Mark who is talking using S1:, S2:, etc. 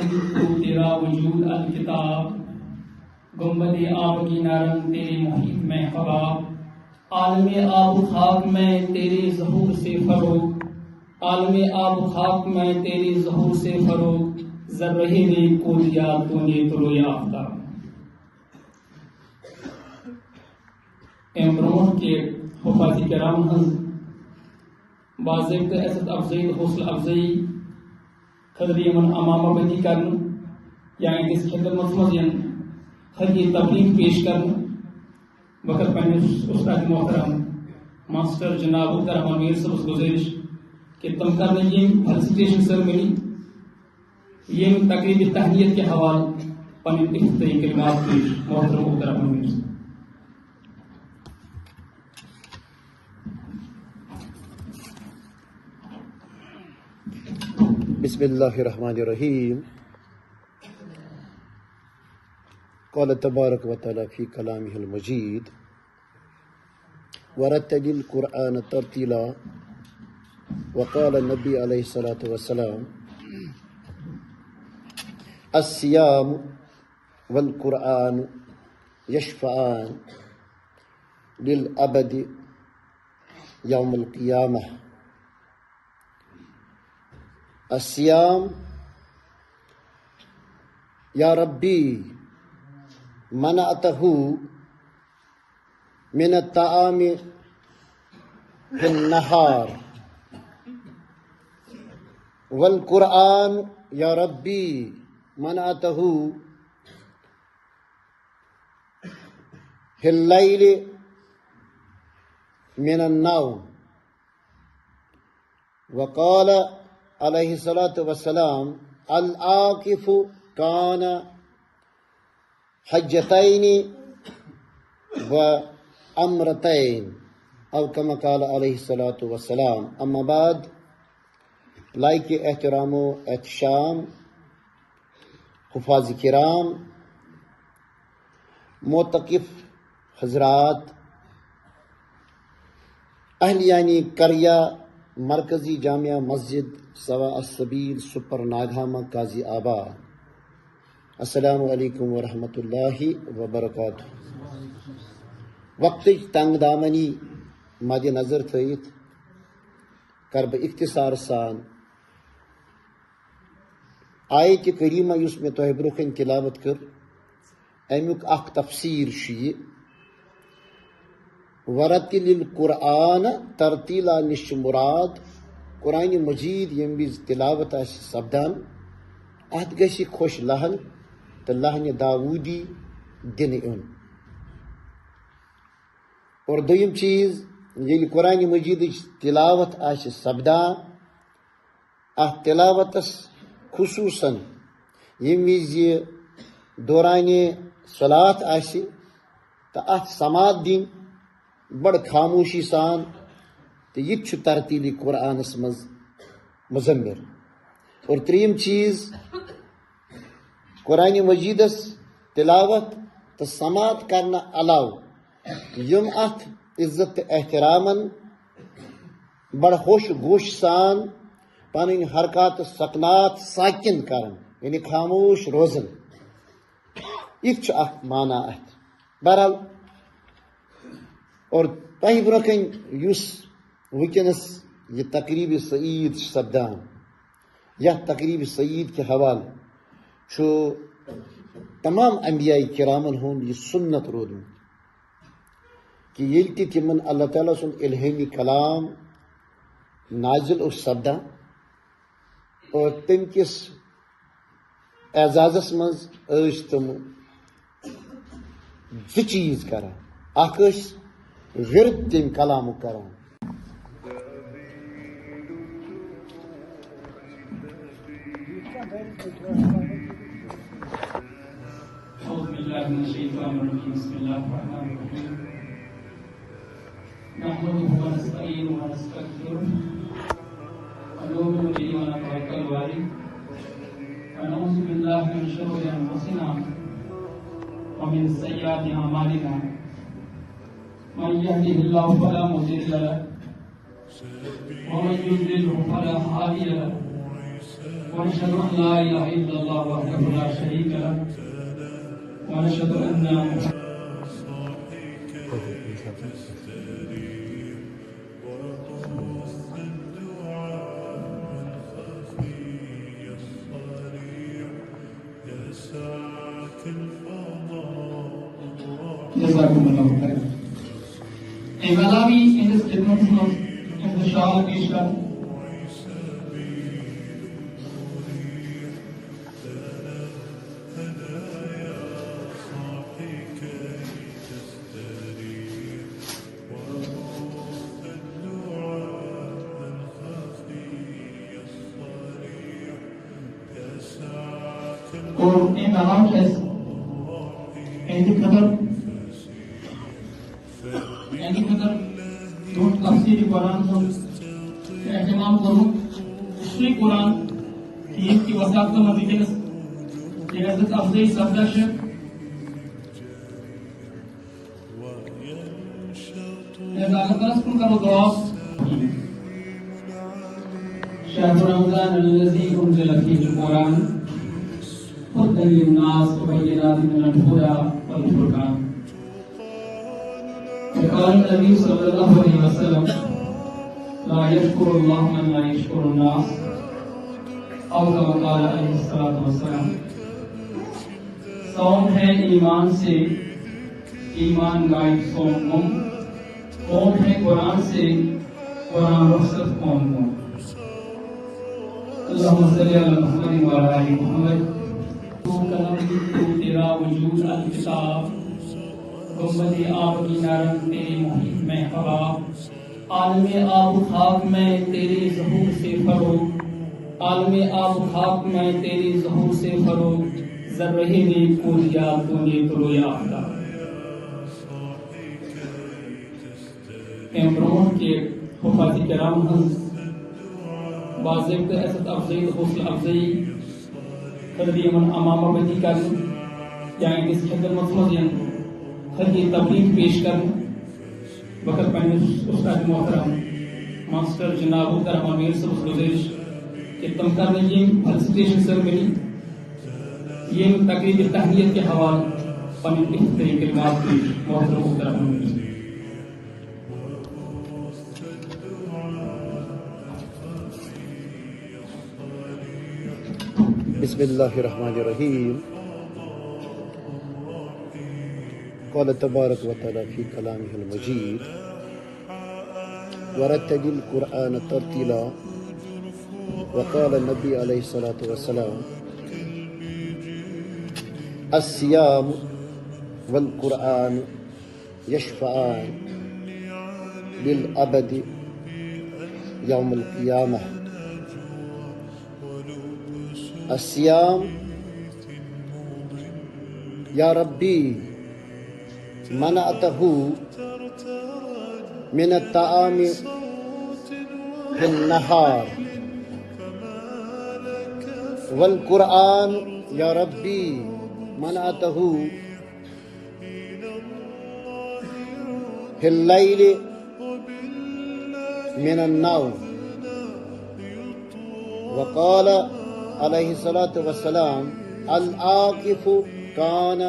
S1: تو تیرا وجود الکتاب، گنبد آب کی نارنگ تیرے محیط میں خباب، عالم آب و خاک میں تیرے ظہور سے فروغ، عالم آب و خاک میں تیرے ظہور سے فروغ، ذرہ نے کو دیا تو نے طلوع آفتاب۔ برونٹ کے حفاظ کرام ہز باضابطہ عزت افزائی حوصلہ افزائی خطر یمن امامہ بدی کرن یا اس خدمت مز خطی تبلیغ پیش کرن وقت پنس استاد محترم ماسٹر جناب عبدالرحمان میر صاحب گزارش کہ تم کرنے یم فیلسٹیشن سرمنی یم تقریب تہنیت کے حوالے پن افتتاحی کلمات پیش محترم عبدالرحمان میر صاحب۔
S2: بسم اللہ الرحمن الرحیم۔ قال تبارک و تعالی فی کلامہ المجید ورتل القرآن ترتیلا، وقال النبی علیہ الصلاۃ والسلام الصیام والقرآن یشفعان للعبد یوم القیامہ۔ الصیام یا ربی منعتہ من الطعام فی النہار، والقرآن یا ربی منعتہ فی اللیل من النوم۔ وقال علیہ الصلاۃ والسلام العاکف کان حجتین و عمرتین، او کما قال علیہ الصلاۃ والسلام۔ اما بعد، لائق احترام و احتشام حفاظ کرام، معتکف حضرات، اہلیانی قریہ مرکزی جامعہ مسجد سوا السبیل سپر ناگہامہ قاضی آباد، السلام علیکم ورحمۃ اللہ وبرکاتہ۔ وقت تنگ دامنی مد نظر تھیت کر بہ اختصار سان آیت کریمہ یس میں تہ برونٛہہ کنہِ تلاوت کر امیُک اکھ تفسیر چھُ یہِ ورتل القرآن ترتیلا نش چھُ مراد قرآن مجید یم وز تلاوت آسہِ سپدان اتھ گژھِ خوش لہن تہٕ لہنہِ داوودی دِنہٕ یُن۔ اور دوٚیِم چیٖز، ییٚلہِ قرآن مجیدٕچ تلاوت آسہِ سپدان اتھ تلاوتس خصوٗصاً ییٚمہِ وِزِ یہِ دورانِ صلات آسہِ تہٕ اتھ سماعت دِنۍ بڑٕ خاموشی سان، تہٕ یہِ تہِ چھُ ترتیٖلی قرآنس منٛز مضمر۔ اور ترٛیٚیِم چیٖز، قرآن مجیدس تلاوت تہٕ سماعت کرنہٕ علاوٕ یِم اتھ عزت تہٕ احترامن بڑٕ ہوش گوش سان پنٕنۍ حرکات تہٕ سکنات ساکن کرن، یعنی خاموش روزن، یہِ تہِ چھُ اکھ معنی اتھ۔ بہرحال، اور تۄہہِ برونٛہہ کنہِ یُس وٕنکیٚنس یہِ تقریٖبِ سعید چھِ سپدان، یتھ تقریٖبِ سعید کہِ حوالہٕ چھُ تمام انبیاء کرامن ہُنٛد یہِ سنت روٗدمُت کہ ییٚلہِ تہِ تِمن اللہ تعالیٰ سُنٛد الہٲمی کلام نازل اوس سپدان اور تمہِ کِس اعزازس منٛز ٲسۍ تِم زٕ چیٖز کران، اکھ ٲسۍ ورد تمہِ کلامُک کران۔
S1: أعوذ بالله من الشيطان الرجيم، بسم الله الرحمن الرحيم، نحمده ونستعينه ونستغفره ونؤمن به ونتوكل عليه ونعوذ بالله من شرور أنفسنا ومن سيئات أعمالنا، من يهده الله فلا مضل له ومن يضلل فلا هادي له، ونشهد أن لا إله إلا الله وحده لا شريك له ونشهد أن محمدا Jazakumullahu khairan. Evvela henüz khidmatımız inşallah işler. اور ان نام کے تفسیر قرآن اہتمام کروں اسی قرآن کی وساطت مدینس عزت افزائی سپدہ اللہ تعالیٰ کن کرو دعا شهر رمضان الذي أنزل فيه القرآن هدى للناس وبينات من الهدى والفرقان. وقال النبي صلى الله عليه وسلم لا يشكر الله من لا يشكر الناس أو كما قال عليه الصلاة والسلام. صوم ہے ایمان سے ایمان غائب صوم قوم ہے قرآن سے قرآن رخصت قوم اللهم صل على محمد وعلى آل محمد. تو تیرا وجود الکتاب گنبد آب کی نارن تیرے محیط میں ہوا عالم آب و خاک میں تیرے ظہور سے فروغ عالم آب و خاک میں تیرے ظہور سے فروغ ذرہ نے کویا تو نے تو رویا آتا امرون کے حفاظ کرام ہم باضابطہ عزت افزائی حوصلہ افزائی خدری من امامہ بدی کرن یعنی کس خدمت مزین خدی تبلیغ پیش کرن وقت پہنے استاد محترم ماسٹر جناب محترم امیر صاحب گزارش کہ تم کرنے یہ فیلسٹیشن سرمنی یہ تقریب تحلیت کے حوالے پنی اختیاری کلمات کی محترم محترم امیر
S2: بسم الله الرحمن الرحيم. قال تبارك وتعالى في كلامه المجيد ورتل القرآن ترتيلا. وقال النبي عليه الصلاة والسلام الصيام والقرآن يشفعان للأبد يوم القيامة. الصيام يا ربي منعته من الطعام في النهار والقرآن يا ربي منعته في الليل من النوم. وقال عليه الصلاة والسلام العاكف كان